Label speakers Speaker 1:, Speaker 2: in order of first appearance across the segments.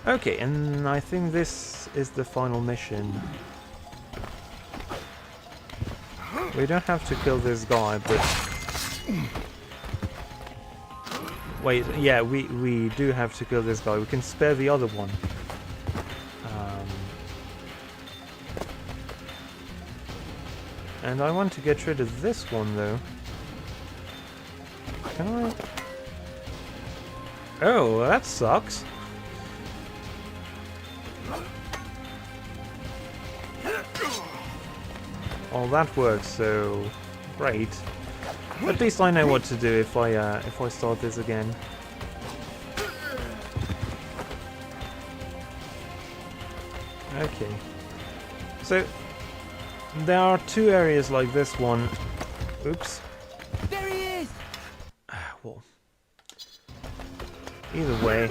Speaker 1: Okay, and I think this is the final mission. We don't have to kill this guy, but... Wait, yeah, we do have to kill this guy. We can spare the other one. And I want to get rid of this one, though. Can I? Oh, that sucks. Oh, that works, so great. At least I know what to do if I start this again. Okay. So there are two areas like this one. Oops.
Speaker 2: There he is.
Speaker 1: Well, either way,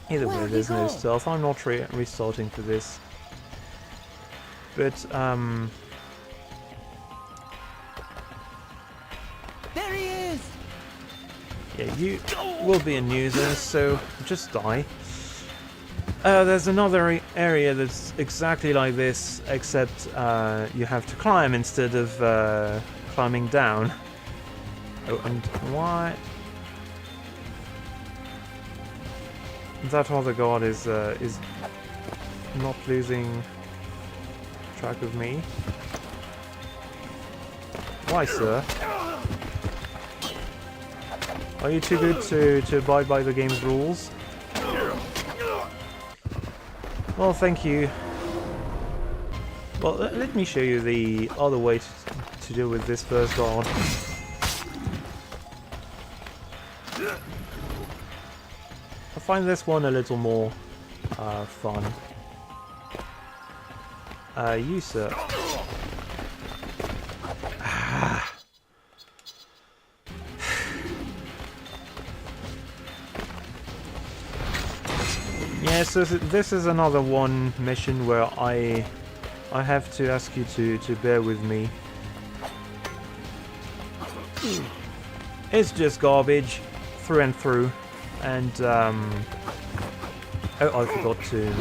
Speaker 1: there's no stealth. I'm not restarting for this. But
Speaker 2: There he is.
Speaker 1: yeah, you will be a user, so just die. There's another area that's exactly like this, except you have to climb instead of climbing down. Oh, and why? That other guard is not losing track of me. Why, sir? Are you too good to abide by the game's rules? Well, thank you. Well, let me show you the other way to deal with this first guard. I find this one a little more fun. You, sir. Yeah, so this is another one mission where I have to ask you to bear with me. It's just garbage through and through, and oh, I forgot to.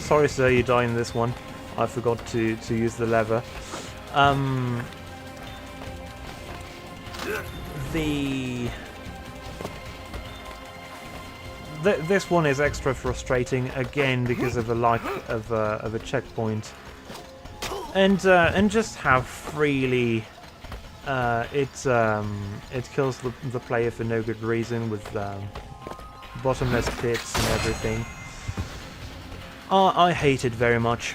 Speaker 1: Sorry, sir, you die in this one. I forgot to use the lever. This one is extra frustrating again because of a lack of a checkpoint, and just how freely it kills the player for no good reason with bottomless pits and everything. I hate it very much.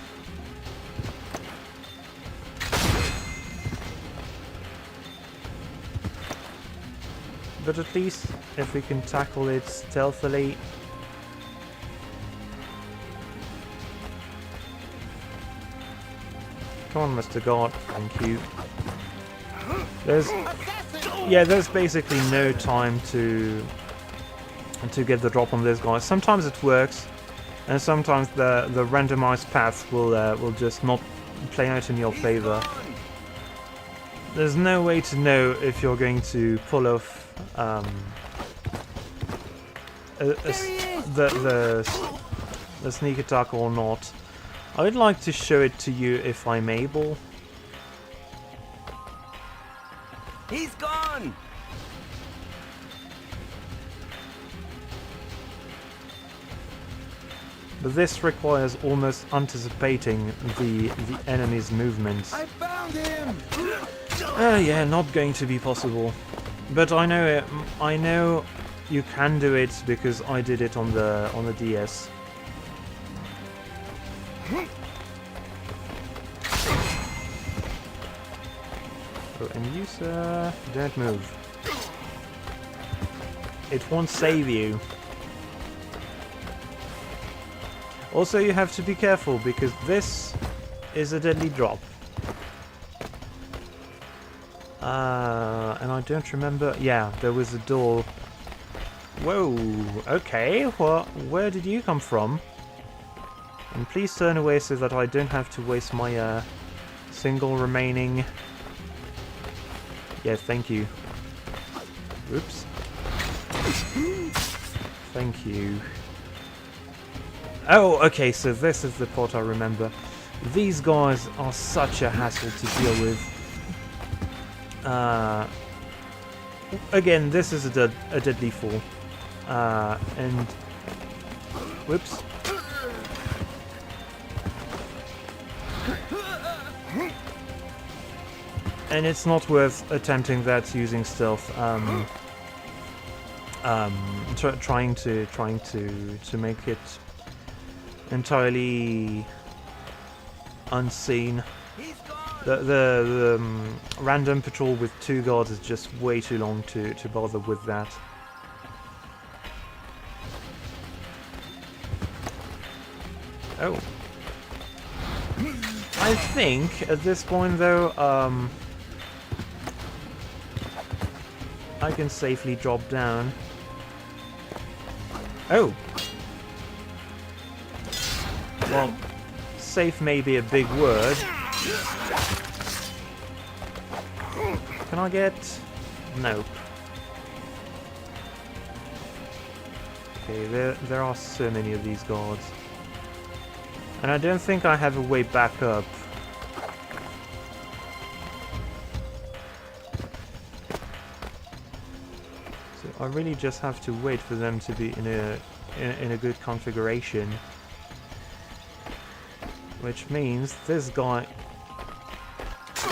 Speaker 1: But at least if we can tackle it stealthily. Come on, Mr. God. Thank you. There's basically no time to get the drop on this guy. Sometimes it works, and sometimes the randomized paths will just not play out in your favor. There's no way to know if you're going to pull off the sneak attack or not. I would like to show it to you if I'm able.
Speaker 2: He's gone.
Speaker 1: But this requires almost anticipating the enemy's movements.
Speaker 2: I found him.
Speaker 1: Yeah, not going to be possible. But I know it. I know you can do it because I did it on the DS. Oh, and you, sir, don't move. It won't save you. Also, you have to be careful because this is a deadly drop. And I don't remember. Yeah, there was a door. Whoa. Okay. Well, where did you come from? And please turn away so that I don't have to waste my single remaining. Yeah, thank you. Oops. Thank you. Oh, okay, so this is the part I remember. These guys are such a hassle to deal with. Again, this is a deadly fall. And... Whoops. And it's not worth attempting that using stealth. Trying to make it entirely unseen. The random patrol with 2 guards is just way too long to bother with that. Oh. I think at this point though, I can safely drop down. Oh! Well, safe may be a big word. Can I get... Nope. Okay, there are so many of these guards. And I don't think I have a way back up. I really just have to wait for them to be in a good configuration, which means this guy,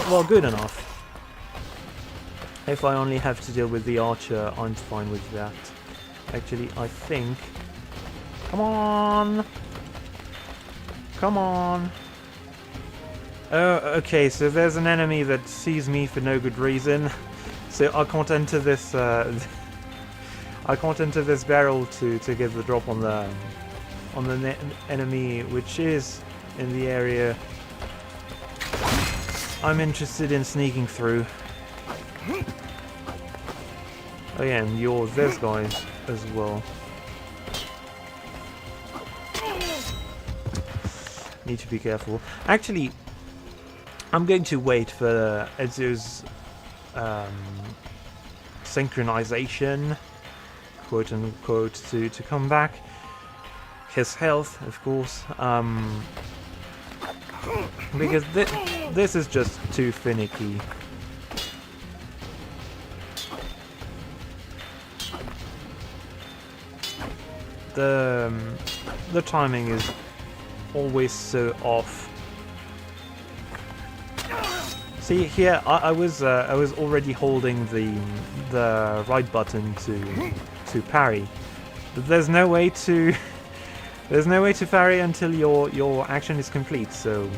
Speaker 1: well, good enough. If I only have to deal with the archer, I'm fine with that. Actually, I think. Come on, come on. Oh, okay. So there's an enemy that sees me for no good reason, so I can't enter this. I can't enter this barrel to get the drop on the enemy, which is in the area I'm interested in sneaking through. Oh yeah, and you're this guy as well. Need to be careful. Actually, I'm going to wait for Ezio's synchronization, quote unquote, to come back. His health, of course, because this is just too finicky. The timing is always so off. See here, I was already holding the right button to parry, but there's no way to parry until your action is complete. So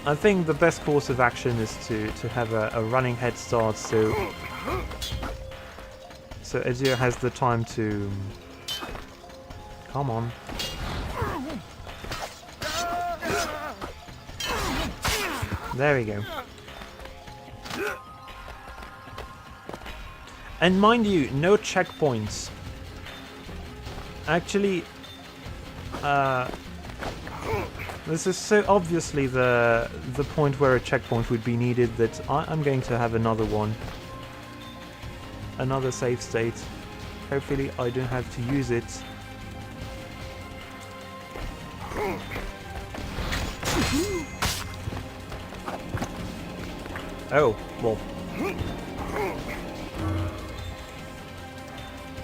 Speaker 1: I think the best course of action is to have a running head start, so Ezio has the time to... Come on. There we go. And mind you, no checkpoints. Actually, this is so obviously the point where a checkpoint would be needed that I'm going to have another one. Another save state. Hopefully I don't have to use it. Oh, well.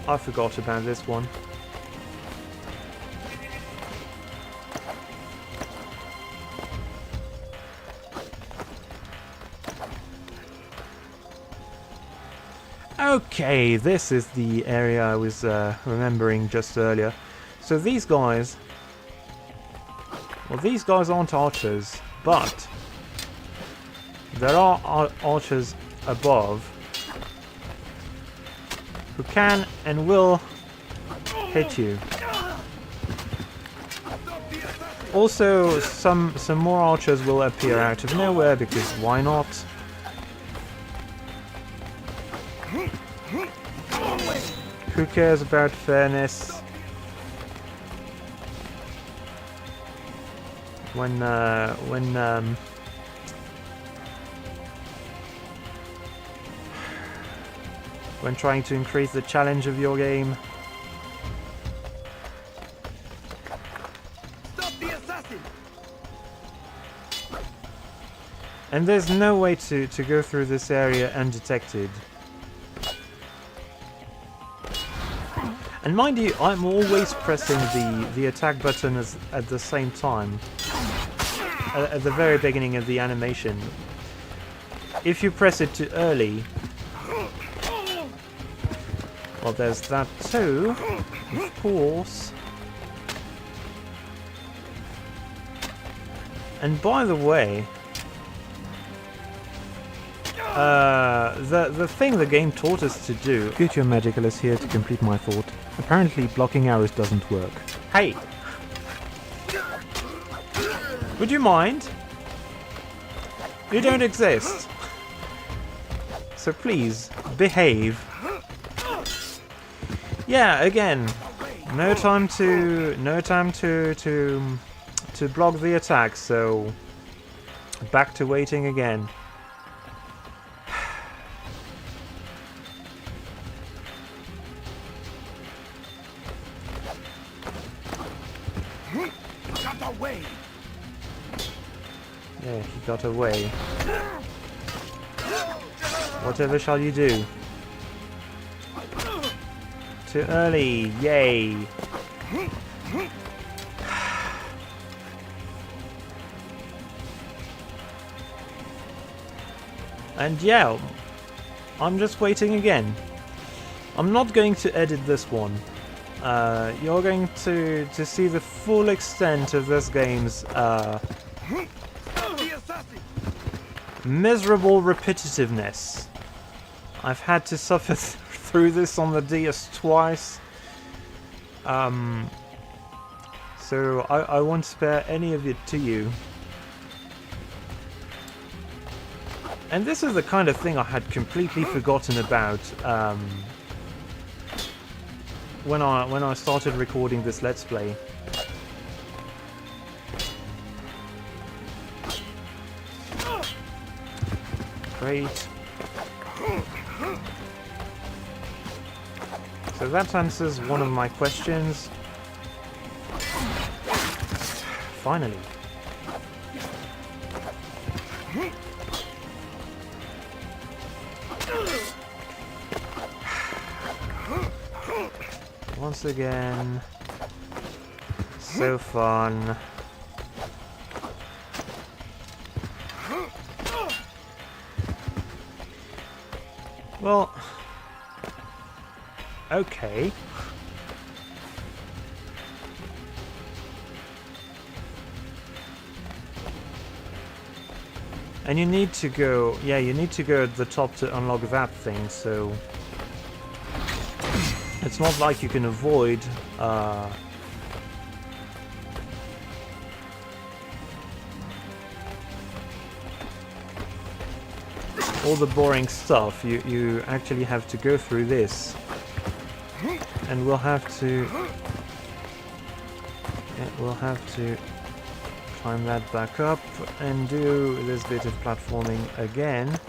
Speaker 1: I forgot about this one. Okay, this is the area I was remembering just earlier. So these guys... Well, these guys aren't archers, but there are archers above who can and will hit you. Also, some more archers will appear out of nowhere, because why not? Who cares about fairness when trying to increase the challenge of your game? And there's no way to go through this area undetected. And mind you, I'm always pressing the attack button at the same time. At the very beginning of the animation. If you press it too early... Well, there's that too, of course. And by the way... the thing the game taught us to do... Future Magical is here to complete my thought. Apparently blocking arrows doesn't work. Hey! Would you mind? You don't exist. So please, behave. Yeah, again, no time to block the attack, so back to waiting again.
Speaker 2: Got away.
Speaker 1: Yeah, he got away. Whatever shall you do? Too early, yay! And yeah, I'm just waiting again. I'm not going to edit this one. You're going to see the full extent of this game's miserable repetitiveness. I've had to suffer through this on the DS twice. So I won't spare any of it to you. And this is the kind of thing I had completely forgotten about when I started recording this Let's Play. Great. So that answers one of my questions. Finally. Once again. So fun. Well, okay. And you need to go, yeah, you need to go at the top to unlock that thing, so it's not like you can avoid all the boring stuff. You actually have to go through this, and we'll have to climb that back up and do this bit of platforming again.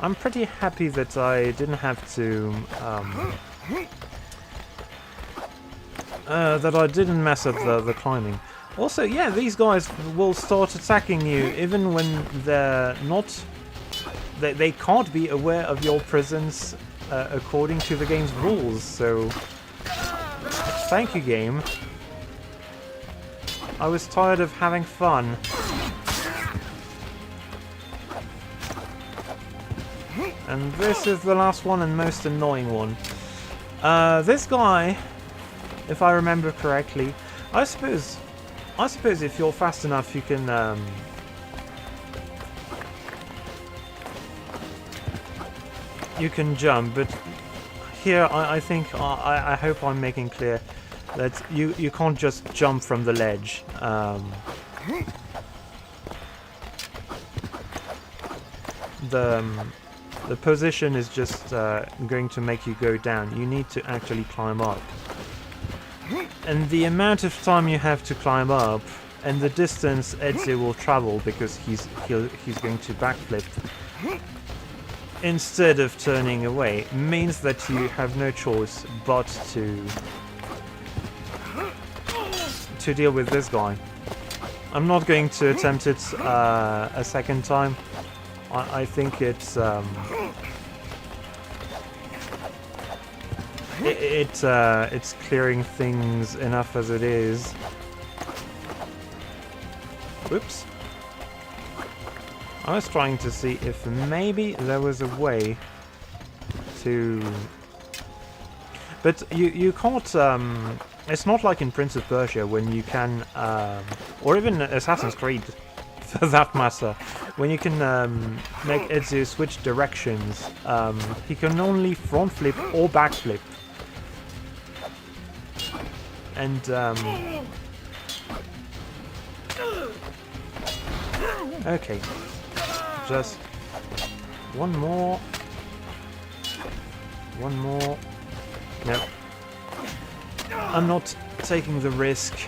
Speaker 1: I'm pretty happy that I didn't have to that I didn't mess up the climbing. Also, yeah, these guys will start attacking you even when they're not... They can't be aware of your presence according to the game's rules, so... Thank you, game. I was tired of having fun. And this is the last one and most annoying one. This guy, if I remember correctly, I suppose if you're fast enough, you can jump. But here, I think I hope I'm making clear that you can't just jump from the ledge. The position is just going to make you go down. You need to actually climb up. And the amount of time you have to climb up, and the distance Ezio will travel, because he's going to backflip instead of turning away, means that you have no choice but to deal with this guy. I'm not going to attempt it a second time. I think it's it's clearing things enough as it is. Whoops. I was trying to see if maybe there was a way to... But you can't... it's not like in Prince of Persia when you can... or even Assassin's Creed, for that matter. When you can make Ezio switch directions, he can only front flip or back flip. And... okay. Just one more. One more. No. I'm not taking the risk.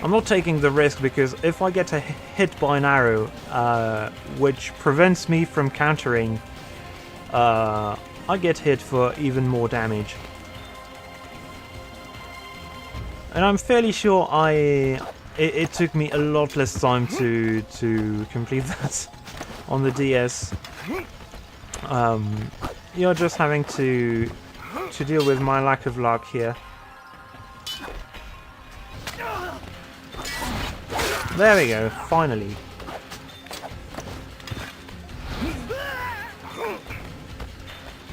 Speaker 1: I'm not taking the risk because if I get hit by an arrow, which prevents me from countering, I get hit for even more damage. And I'm fairly sure it took me a lot less time to complete that on the DS. You're just having to deal with my lack of luck here. There we go, finally.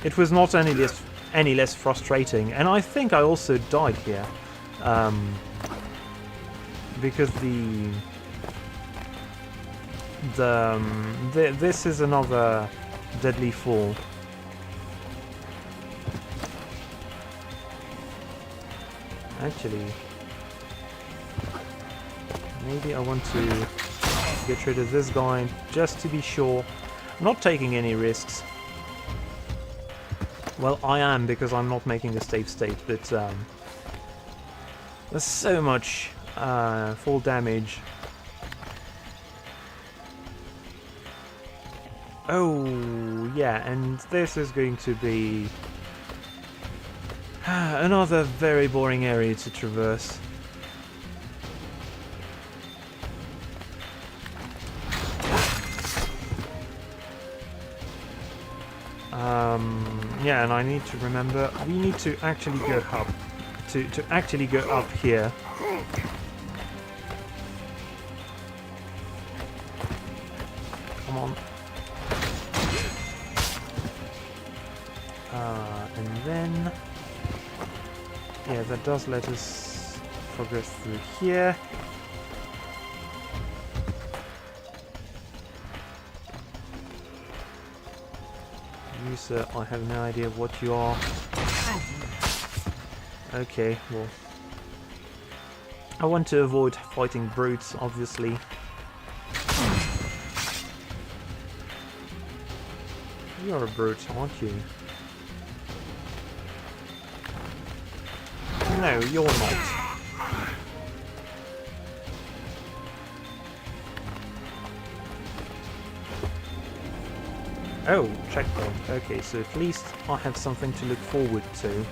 Speaker 1: It was not any less frustrating, and I think I also died here. Because this is another deadly fall. Actually, maybe I want to get rid of this guy just to be sure. I'm not taking any risks. Well, I am because I'm not making a safe state, but there's so much fall damage. Oh, yeah, and this is going to be another very boring area to traverse. Yeah, and I need to remember, we need to actually go up. To actually go up here. Come on. And then... yeah, that does let us progress through here. You, sir, I have no idea what you are. Okay, well... I want to avoid fighting brutes, obviously. You're a brute, aren't you? No, you're not. Oh, checkpoint. Okay, so at least I have something to look forward to.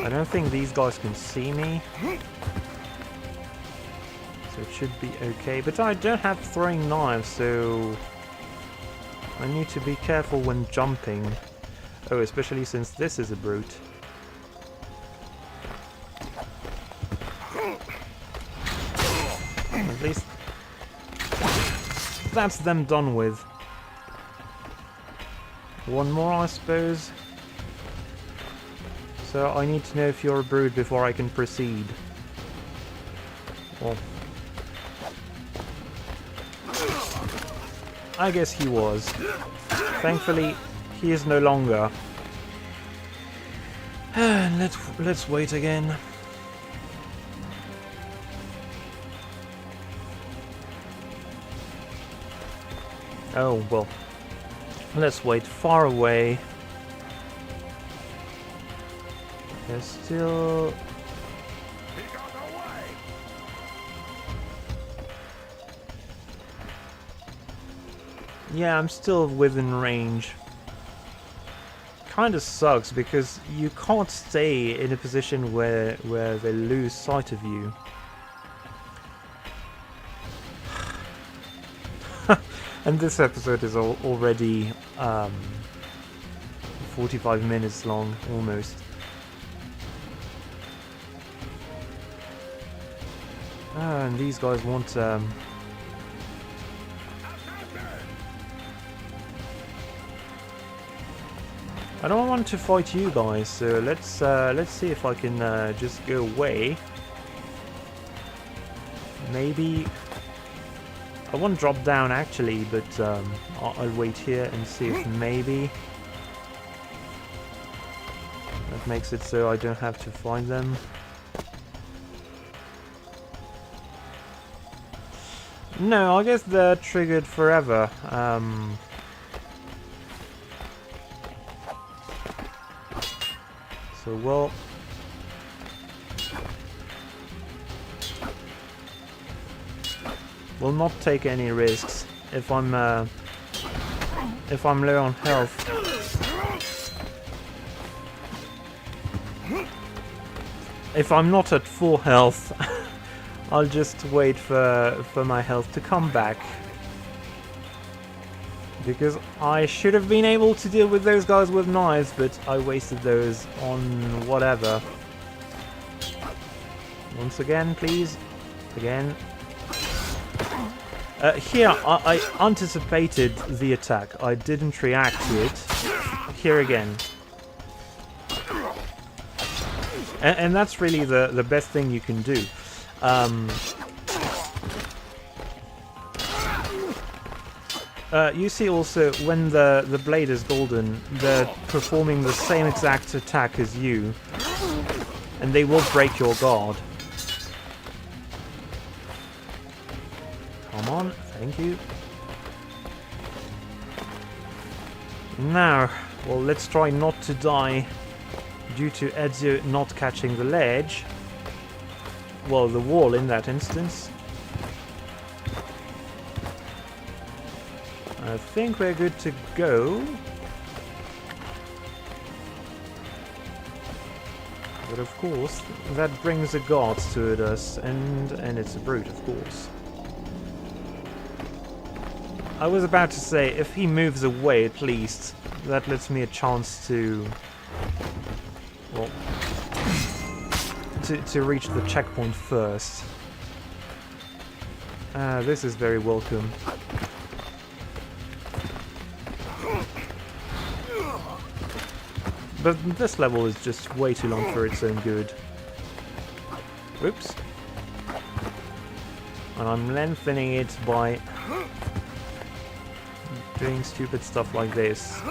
Speaker 1: I don't think these guys can see me. So it should be okay. But I don't have throwing knives, so... I need to be careful when jumping. Oh, especially since this is a brute. At least that's them done with. One more, I suppose. So I need to know if you're a brute before I can proceed. Well, I guess he was. Thankfully, he is no longer. Let's wait again. Oh, well. Let's wait far away. There's still... yeah, I'm still within range. kind of sucks because you can't stay in a position where they lose sight of you. And this episode is already 45 minutes long, almost. And these guys want I don't want to fight you guys, so let's see if I can just go away. Maybe I want to drop down actually, but I'll wait here and see if maybe that makes it so I don't have to find them. No, I guess they're triggered forever. So well, we'll not take any risks if I'm low on health. If I'm not at full health, I'll just wait for my health to come back. Because I should have been able to deal with those guys with knives, but I wasted those on whatever. Once again, please. Again. Here, I anticipated the attack. I didn't react to it. Here again. And that's really the best thing you can do. You see also, when the blade is golden, they're performing the same exact attack as you. And they will break your guard. Come on, thank you. Now, well, let's try not to die due to Ezio not catching the ledge. Well, the wall in that instance. I think we're good to go. But of course, that brings a guard toward us, and it's a brute, of course. I was about to say, if he moves away at least, that lets me a chance to... well... to reach the checkpoint first. This is very welcome. But this level is just way too long for its own good. Whoops. And I'm lengthening it by doing stupid stuff like this.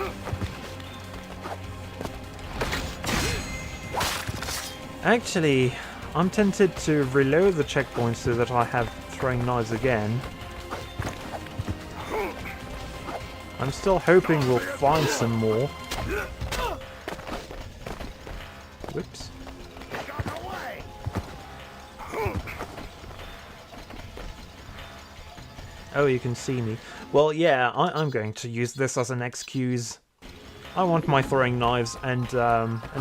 Speaker 1: Actually, I'm tempted to reload the checkpoint so that I have throwing knives again. I'm still hoping we'll find some more. Whoops. Oh, you can see me. Well, yeah, I'm going to use this as an excuse. I want my throwing knives, and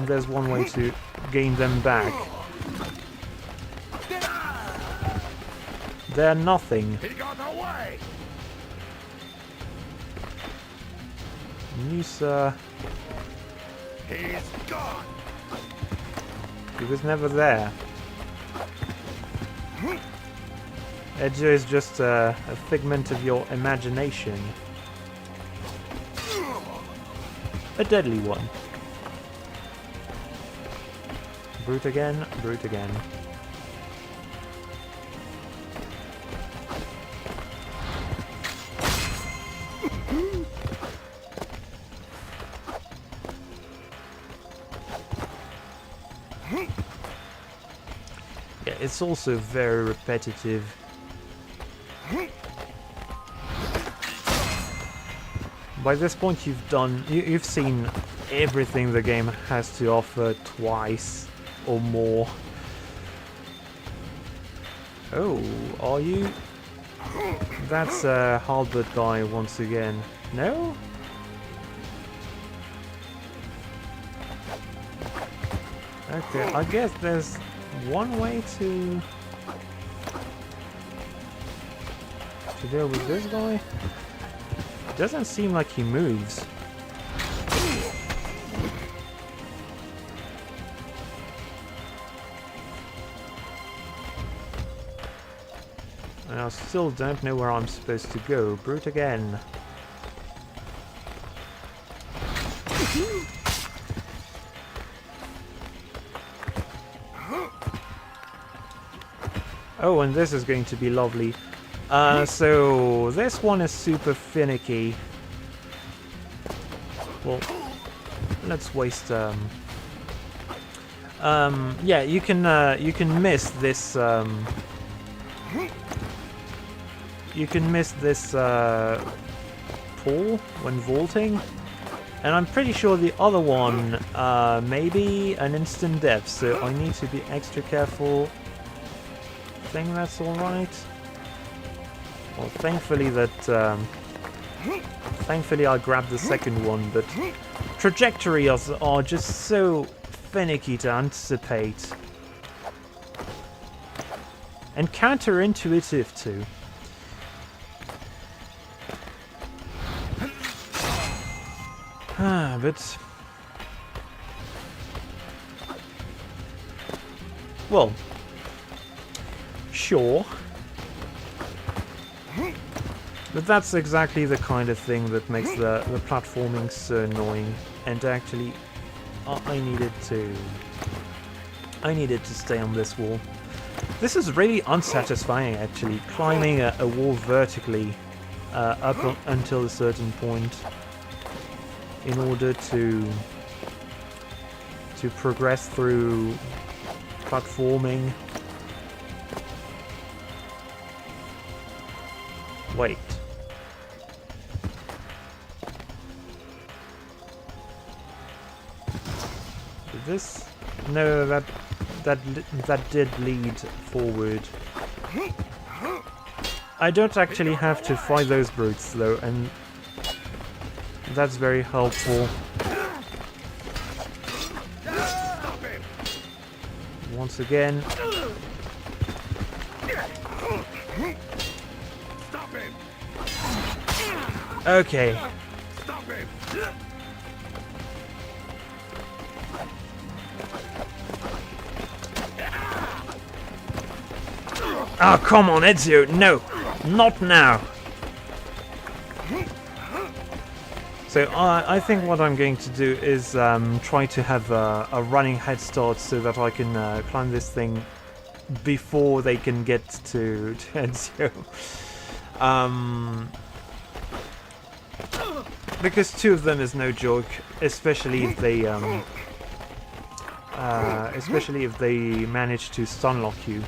Speaker 1: there's one way to gain them back. They're nothing. You, sir.
Speaker 2: He's gone.
Speaker 1: He was never there. Ezio is just a figment of your imagination. A deadly one. Brute again, brute again. Yeah, it's also very repetitive. By this point you've seen everything the game has to offer twice or more. Oh, are you? That's a halberd guy once again. No? Okay, I guess there's one way to deal with this guy. Doesn't seem like he moves. And I still don't know where I'm supposed to go. Brute again. Oh, and this is going to be lovely. So this one is super finicky. Well, let's waste. Yeah, you can miss this. You can miss this pull when vaulting, and I'm pretty sure the other one maybe an instant death. So I need to be extra careful. I think that's all right. Well, thankfully I grabbed the second one, but trajectories are just so finicky to anticipate. And counterintuitive too. But... well... sure. But that's exactly the kind of thing that makes the platforming so annoying. And actually, I needed to stay on this wall. This is really unsatisfying, actually, climbing a wall vertically up until a certain point in order to progress through platforming. Wait. This? No, that did lead forward. I don't actually have to fight those brutes though, and that's very helpful. Once again. Okay. Oh, come on, Ezio! No! Not now! So, I think what I'm going to do is try to have a running head start so that I can climb this thing before they can get to Ezio. Because two of them is no joke, especially if they manage to stun lock you.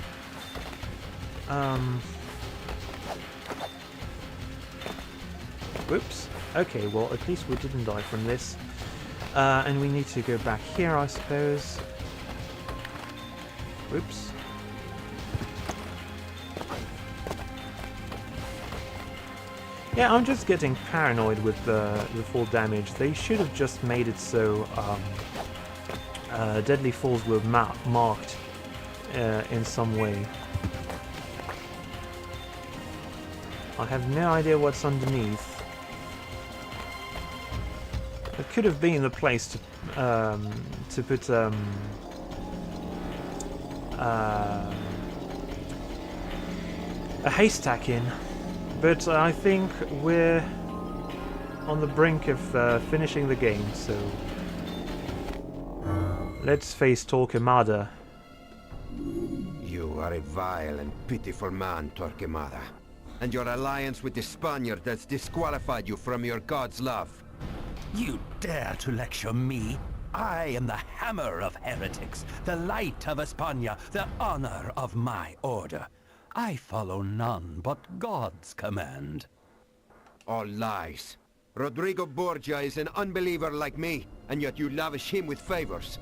Speaker 1: Whoops. Okay, well, at least we didn't die from this. And we need to go back here, I suppose. Whoops. Yeah, I'm just getting paranoid with the full damage. They should have just made it so deadly falls were marked in some way. I have no idea what's underneath. It could have been the place to put a haystack in, but I think we're on the brink of finishing the game, so let's face TORQUEMADA.
Speaker 2: You are a vile and pitiful man, TORQUEMADA. And your alliance with the Spaniard has disqualified you from your god's love.
Speaker 3: You dare to lecture me? I am the hammer of heretics, the light of España, the honor of my order. I follow none but God's command.
Speaker 2: All lies. Rodrigo Borgia is an unbeliever like me, and yet you lavish him with favors.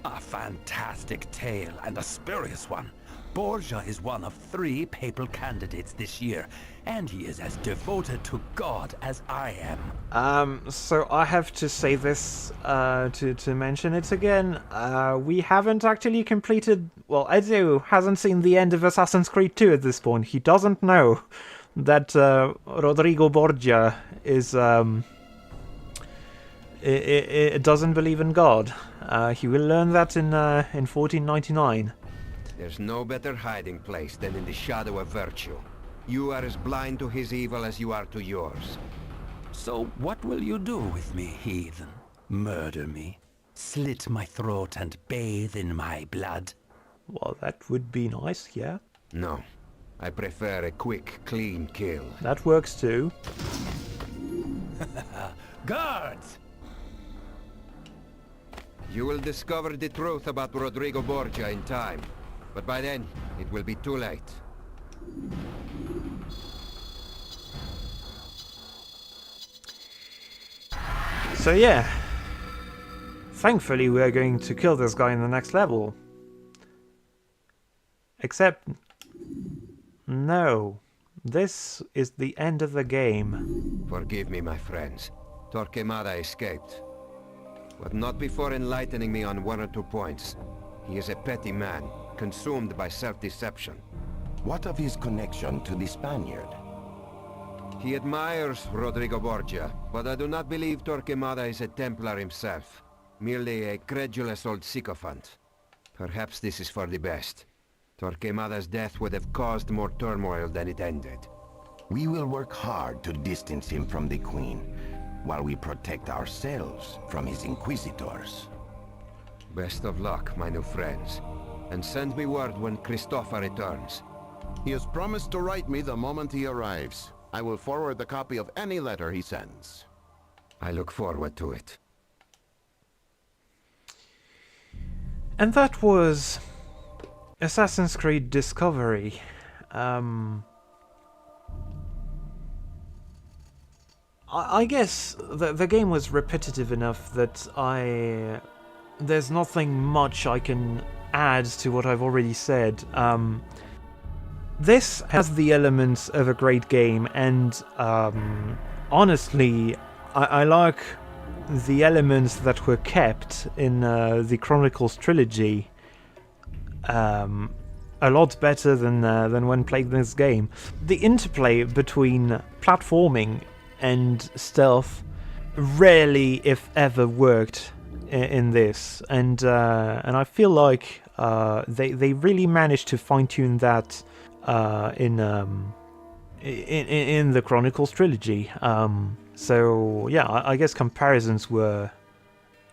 Speaker 3: A fantastic tale and a spurious one. Borgia is one of 3 papal candidates this year, and he is as devoted to God as I am.
Speaker 1: So I have to say this, to mention it again. We haven't actually completed... Well, Edu hasn't seen the end of Assassin's Creed 2 at this point. He doesn't know that Rodrigo Borgia is... It doesn't believe in God. He will learn that in 1499.
Speaker 2: There's no better hiding place than in the shadow of virtue. You are as blind to his evil as you are to yours.
Speaker 3: So what will you do with me, heathen? Murder me? Slit my throat and bathe in my blood?
Speaker 1: Well, that would be nice, yeah.
Speaker 2: No. I prefer a quick, clean kill.
Speaker 1: That works too.
Speaker 3: Guards!
Speaker 2: You will discover the truth about Rodrigo Borgia in time. But by then, it will be too late.
Speaker 1: So yeah. Thankfully we're going to kill this guy in the next level. Except... no. This is the end of the game.
Speaker 2: Forgive me, my friends. Torquemada escaped. But not before enlightening me on 1 or 2 points. He is a petty man, consumed by self-deception.
Speaker 4: What of his connection to the Spaniard?
Speaker 2: He admires Rodrigo Borgia, but I do not believe Torquemada is a Templar himself. Merely a credulous old sycophant. Perhaps this is for the best. Torquemada's death would have caused more turmoil than it ended.
Speaker 4: We will work hard to distance him from the Queen, while we protect ourselves from his inquisitors.
Speaker 2: Best of luck, my new friends. And send me word when Christopher returns.
Speaker 5: He has promised to write me the moment he arrives. I will forward the copy of any letter he sends.
Speaker 2: I look forward to it.
Speaker 1: And that was Assassin's Creed Discovery. I guess the game was repetitive enough that there's nothing much I can add to what I've already said. This has the elements of a great game, and honestly, I like the elements that were kept in the Chronicles trilogy a lot better than when playing this game. The interplay between platforming and stealth rarely, if ever, worked in this, and I feel like they really managed to fine-tune that in the Chronicles trilogy. So yeah, I guess comparisons were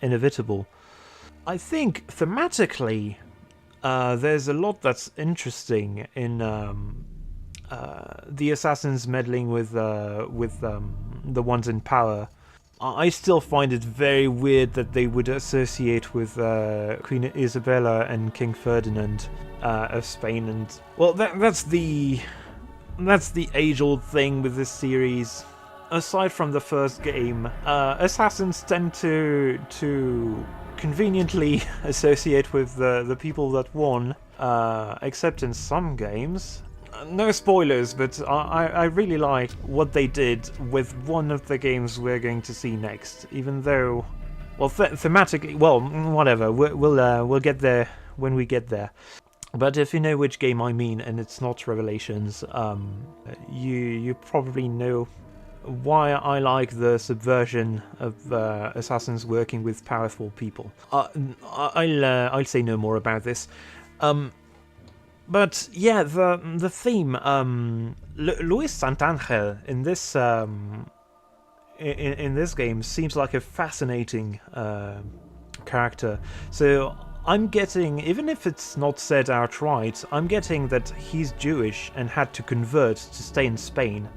Speaker 1: inevitable. I think thematically there's a lot that's interesting in the assassins meddling with the ones in power. I still find it very weird that they would associate with Queen Isabella and King Ferdinand of Spain, and well, that's the age-old thing with this series. Aside from the first game, assassins tend to conveniently associate with the people that won, except in some games. No spoilers, but I really like what they did with one of the games we're going to see next. Even though, well, thematically, well, whatever. We'll get there when we get there. But if you know which game I mean, and it's not Revelations, you probably know why I like the subversion of assassins working with powerful people. I'll say no more about this. But yeah, the theme, Luis Santangel in this in this game seems like a fascinating character. So I'm getting, even if it's not said outright, I'm getting that he's Jewish and had to convert to stay in Spain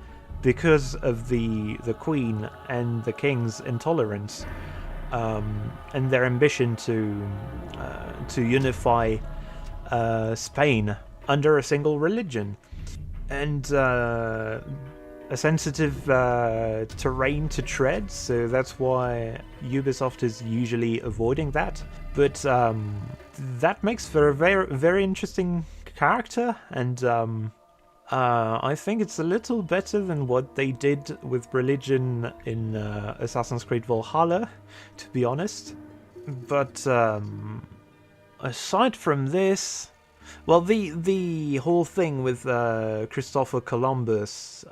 Speaker 1: because of the Queen and the King's intolerance, and their ambition to unify Spain under a single religion, and a sensitive terrain to tread, so that's why Ubisoft is usually avoiding that. But that makes for a very, very interesting character, and I think it's a little better than what they did with religion in Assassin's Creed Valhalla, to be honest. But aside from this, well, the whole thing with Christopher Columbus,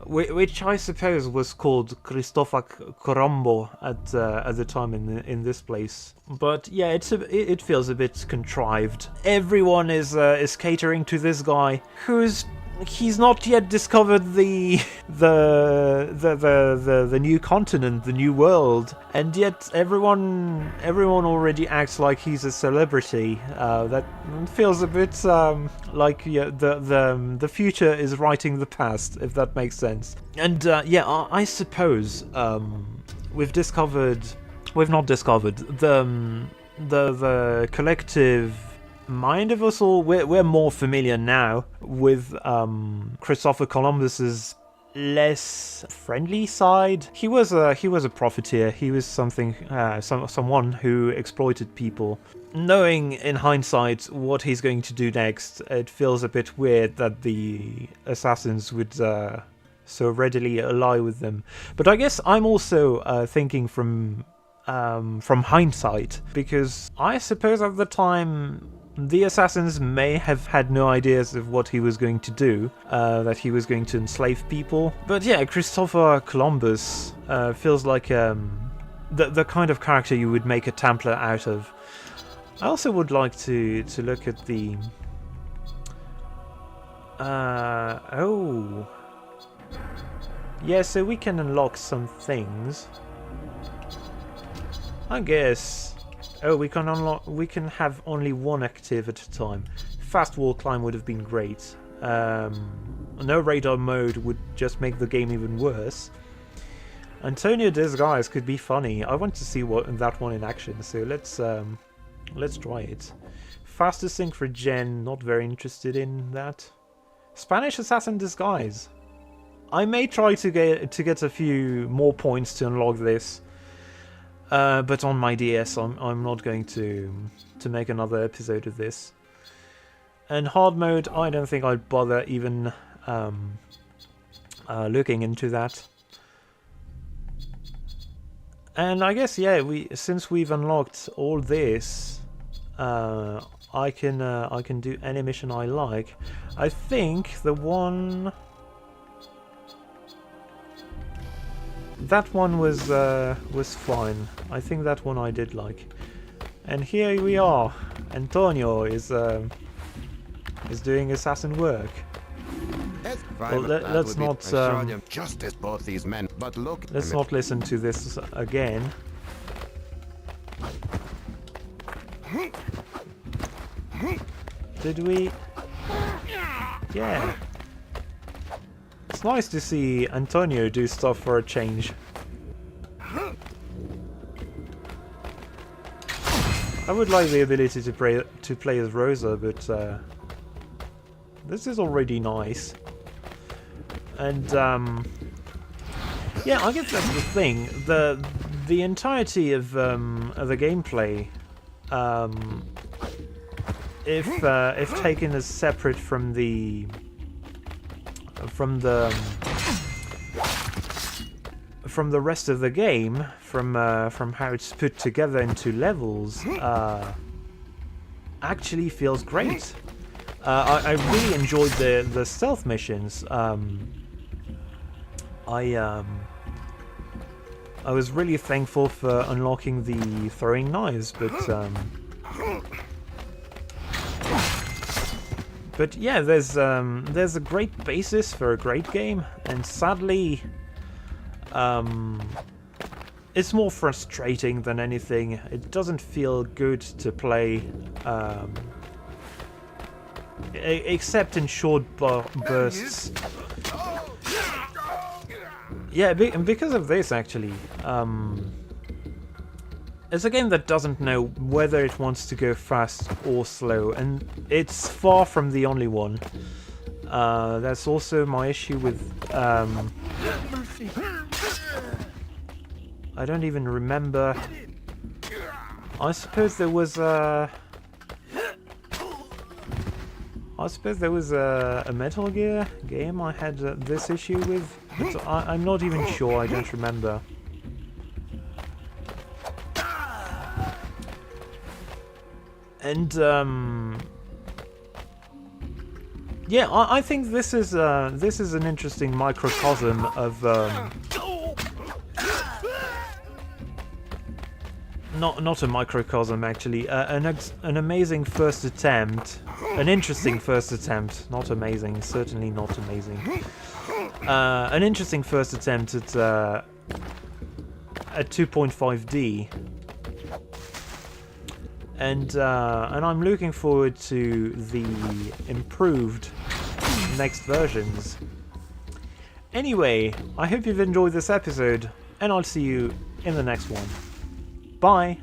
Speaker 1: which I suppose was called Christopher Colombo at the time in this place, but yeah, it feels a bit contrived. Everyone is catering to this guy he's not yet discovered the new continent, the new world, and yet everyone already acts like he's a celebrity. That feels a bit like the future is writing the past, if that makes sense. And I suppose we've not discovered the collective mind of us all. We're more familiar now with Christopher Columbus's less friendly side. He was a profiteer. He was someone who exploited people. Knowing in hindsight what he's going to do next, it feels a bit weird that the assassins would so readily ally with them. But I guess I'm also thinking from hindsight, because I suppose at the time the assassins may have had no ideas of what he was going to do, that he was going to enslave people. But yeah, Christopher Columbus feels like the kind of character you would make a Templar out of. I also would like to look at the... oh... yeah, so we can unlock some things. I guess... oh, we can have only one active at a time. Fast wall climb would have been great. No radar mode would just make the game even worse. Antonio Disguise could be funny. I want to see that one in action, so let's try it. Faster sync for Gen, not very interested in that. Spanish Assassin Disguise. I may try to get a few more points to unlock this. But on my DS, I'm not going to make another episode of this. And hard mode, I don't think I'd bother even looking into that. And I guess, yeah, since we've unlocked all this, I can do any mission I like. I think the one... that one was fine. I think that one I did like. And here we are. Antonio is doing assassin work. Well, let's not
Speaker 5: justice both these men. But look,
Speaker 1: let's not listen to this again. Did we? Yeah. It's nice to see Antonio do stuff for a change. I would like the ability to play as Rosa, but this is already nice. And yeah, I guess that's the thing. The entirety of the gameplay, if taken as separate from the rest of the game, from how it's put together into levels, actually feels great. I really enjoyed the stealth missions. I was really thankful for unlocking the throwing knives, but yeah, there's a great basis for a great game, and sadly, it's more frustrating than anything. It doesn't feel good to play, except in short bursts. Yeah, and because of this, actually, it's a game that doesn't know whether it wants to go fast or slow, and it's far from the only one. That's also my issue with... I don't even remember. I suppose there was a... I suppose there was a Metal Gear game I had this issue with, but I'm not even sure, I don't remember. And yeah, I think this is an interesting microcosm of not a microcosm actually, an amazing first attempt, an interesting first attempt, not amazing, certainly not amazing. An interesting first attempt at 2.5D. And I'm looking forward to the improved next versions. Anyway, I hope you've enjoyed this episode, and I'll see you in the next one. Bye!